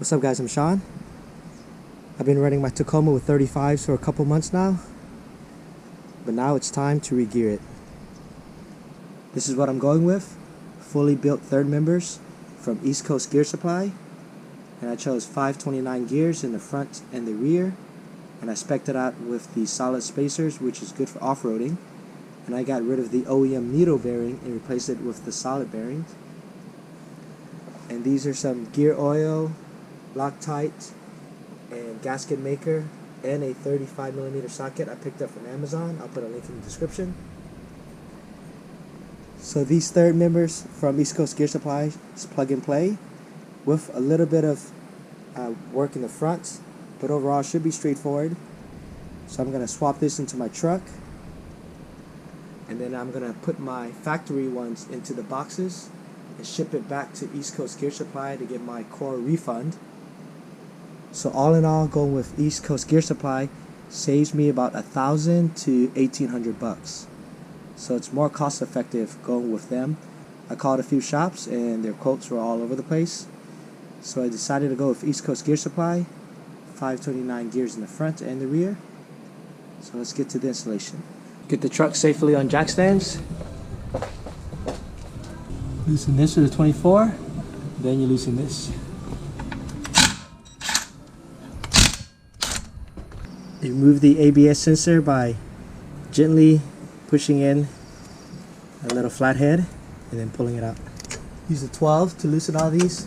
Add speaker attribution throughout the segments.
Speaker 1: What's up guys, I'm Sean. I've been running my Tacoma with 35s for a couple months now, but now it's time to regear it. This is what I'm going with. Fully built third members from East Coast Gear Supply, and I chose 5.29 gears in the front and the rear, and I spec'd it out with the solid spacers, which is good for off-roading, and I got rid of the OEM needle bearing and replaced it with the solid bearings. And these are some gear oil, Loctite, and gasket maker, and a 35mm socket I picked up from Amazon. I'll put a link in the description. So these third members from East Coast Gear Supply is plug and play with a little bit of work in the front, but overall should be straightforward. So I'm going to swap this into my truck, and then I'm going to put my factory ones into the boxes and ship it back to East Coast Gear Supply to get my core refund. So all in all, going with East Coast Gear Supply saves me about $1,000 to $1,800. So it's more cost effective going with them. I called a few shops and their quotes were all over the place. So I decided to go with East Coast Gear Supply, 5.29 gears in the front and the rear. So let's get to the installation. Get the truck safely on jack stands. Loosen this to the 24, then you loosen this. Remove the ABS sensor by gently pushing in a little flathead and then pulling it out. Use the 12 to loosen all these.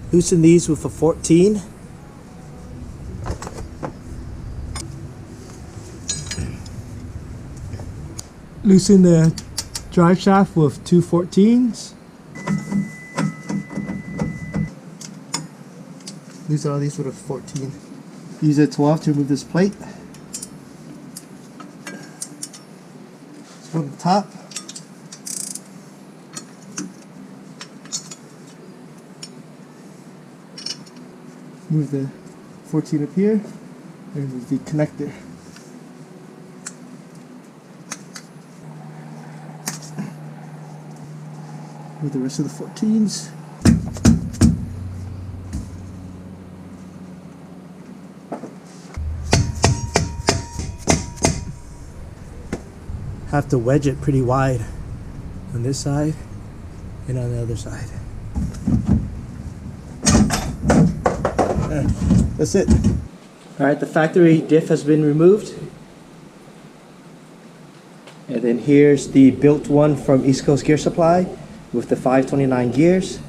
Speaker 1: Loosen these with a 14. Loosen the drive shaft with two 14s. Loosen all these with a 14. Use a 12 to remove this plate. From the top. Move the 14 up here, and remove the connector. Move the rest of the 14s. Have to wedge it pretty wide on this side and on the other side. That's it. Alright, the factory diff has been removed. And then here's the built one from East Coast Gear Supply with the 5.29 gears.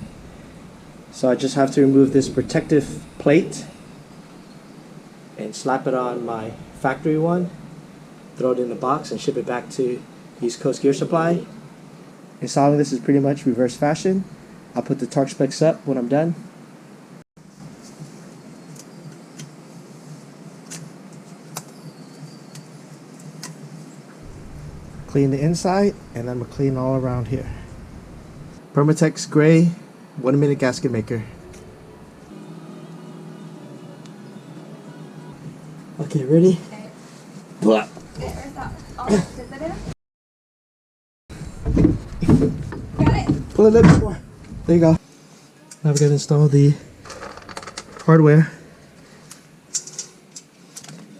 Speaker 1: So I just have to remove this protective plate and slap it on my factory one, throw it in the box and ship it back to East Coast Gear Supply. Installing this is pretty much reverse fashion. I'll put the torque specs up when I'm done. Clean the inside, and I'm going to clean all around here. Permatex gray 1-minute gasket maker. Okay, ready?
Speaker 2: Okay.
Speaker 1: Pull up.
Speaker 2: Where's that? Oh, is it in? Got it?
Speaker 1: Pull it a little bit more. There you go. Now we're going to install the hardware.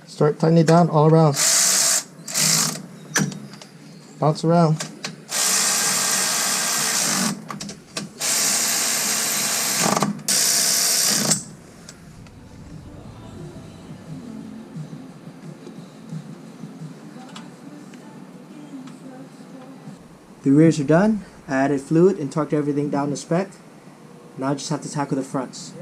Speaker 1: Start tightening it down all around. Bounce around. The rears are done. I added fluid and torqued everything down to spec. Now I just have to tackle the fronts.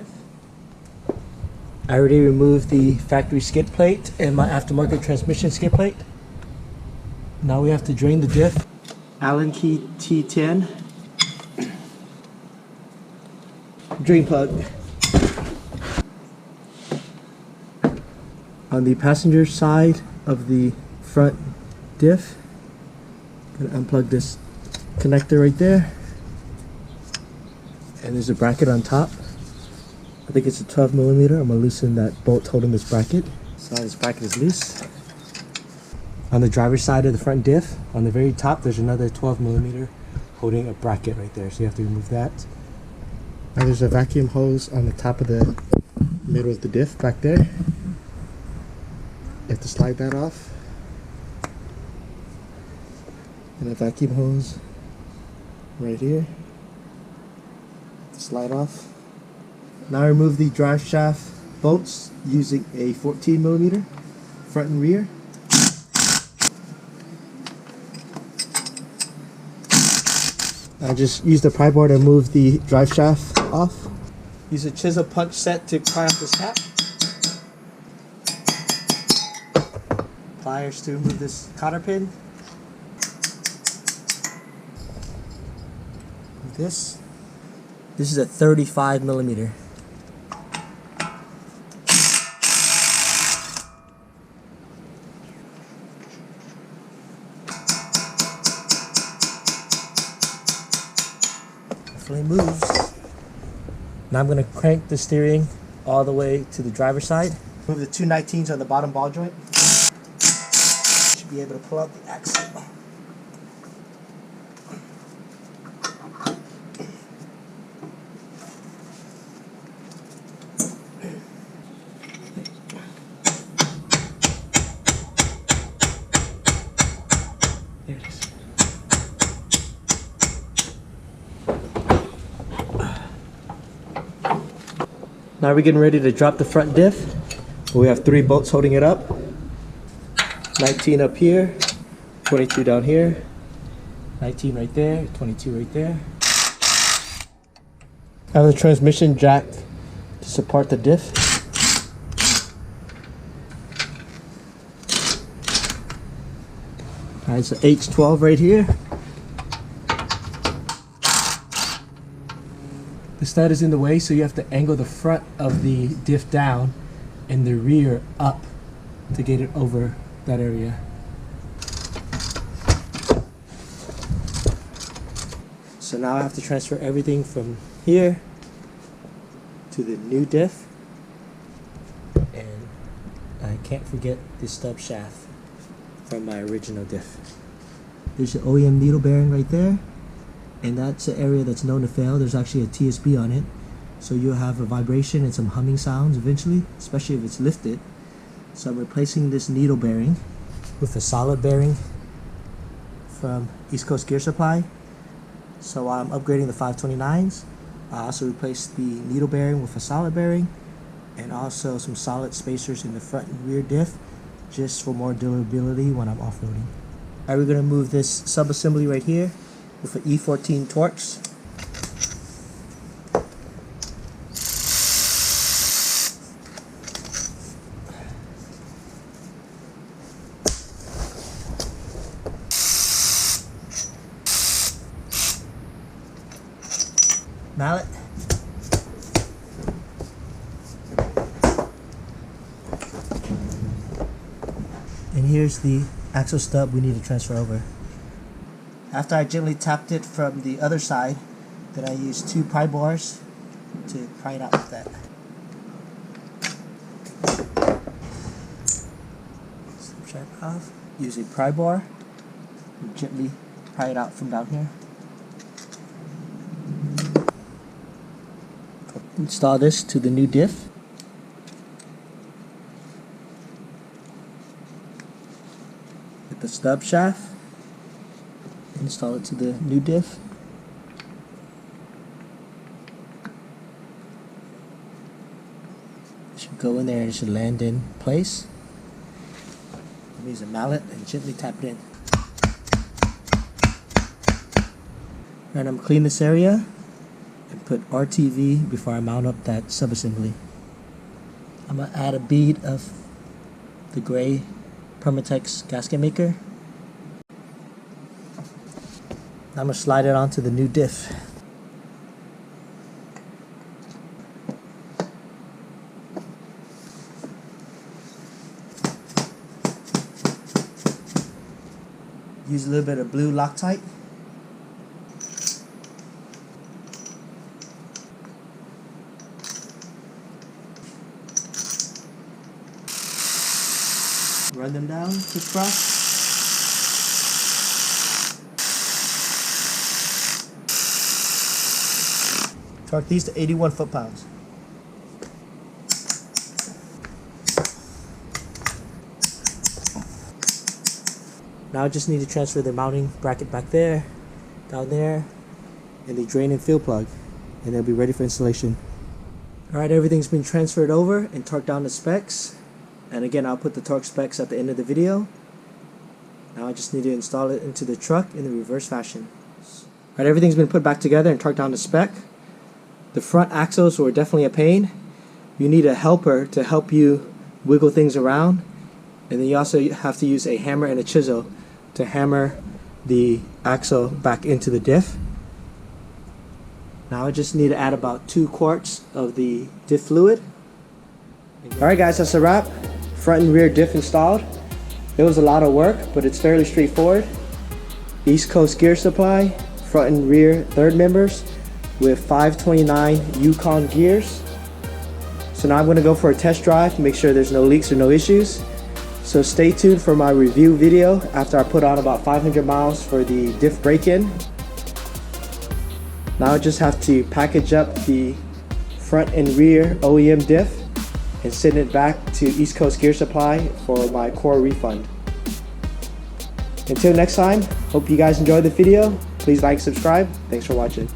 Speaker 1: I already removed the factory skid plate and my aftermarket transmission skid plate. Now we have to drain the diff. Allen key T10. Drain plug. On the passenger side of the front diff, gonna unplug this connector right there. And there's a bracket on top. I think it's a 12mm. I'm gonna loosen that bolt holding this bracket. So this bracket is loose. On the driver's side of the front diff, on the very top, there's another 12mm holding a bracket right there. So you have to remove that. Now there's a vacuum hose on the top of the middle of the diff back there. You have to slide that off. And a vacuum hose right here. Slide off. Now remove the drive shaft bolts using a 14mm front and rear. I just use the pry bar to move the drive shaft off. Use a chisel punch set to pry off this cap. Pliers to remove this cotter pin. This is a 35mm. Definitely moves. Now I'm going to crank the steering all the way to the driver's side. Move the 219s on the bottom ball joint. Should be able to pull out the axle. There it is. Now we're getting ready to drop the front diff. We have 3 bolts holding it up. 19 up here, 22 down here, 19 right there, 22 right there. I have the transmission jack to support the diff. Alright, so H12 right here. The stud is in the way, so you have to angle the front of the diff down and the rear up to get it over that area. So now I have to transfer everything from here to the new diff, and I can't forget the stub shaft from my original diff. There's an OEM needle bearing right there, and that's an area that's known to fail. There's actually a TSB on it, so you'll have a vibration and some humming sounds eventually, especially if it's lifted. So I'm replacing this needle bearing with a solid bearing from East Coast Gear Supply. So while I'm upgrading the 529s, I also replaced the needle bearing with a solid bearing, and also some solid spacers in the front and rear diff, just for more durability when I'm off-roading. Alright, we're going to move this sub-assembly right here with an E14 Torx. Mallet. And here's the axle stub we need to transfer over. After I gently tapped it from the other side, then I used 2 pry bars to pry it out with that. Slip sharp off. Use a pry bar and gently pry it out from down here. Install this to the new diff. Get the stub shaft. Install it to the new diff. It should go in there and it should land in place. Use a mallet and gently tap it in. And I'm clean this area and put RTV before I mount up that subassembly. I'm going to add a bead of the gray Permatex gasket maker. I'm going to slide it onto the new diff. Use a little bit of blue Loctite run them down crisscross. Torque these to 81 foot-pounds. Now I just need to transfer the mounting bracket back there, down there, and the drain and fill plug, and they'll be ready for installation. Alright, everything's been transferred over and torqued down to specs. And again, I'll put the torque specs at the end of the video. Now I just need to install it into the truck in the reverse fashion. Alright, everything's been put back together and torqued down to spec. The front axles were definitely a pain. You need a helper to help you wiggle things around. And then you also have to use a hammer and a chisel to hammer the axle back into the diff. Now I just need to add about 2 quarts of the diff fluid. Alright guys, that's a wrap. Front and rear diff installed. It was a lot of work, but it's fairly straightforward. East Coast Gear Supply, front and rear third members with 5.29 Yukon gears. So now I'm going to go for a test drive to make sure there's no leaks or no issues. So stay tuned for my review video after I put on about 500 miles for the diff break-in. Now I just have to package up the front and rear OEM diff and send it back to East Coast Gear Supply for my core refund. Until next time, hope you guys enjoyed the video. Please like, subscribe. Thanks for watching.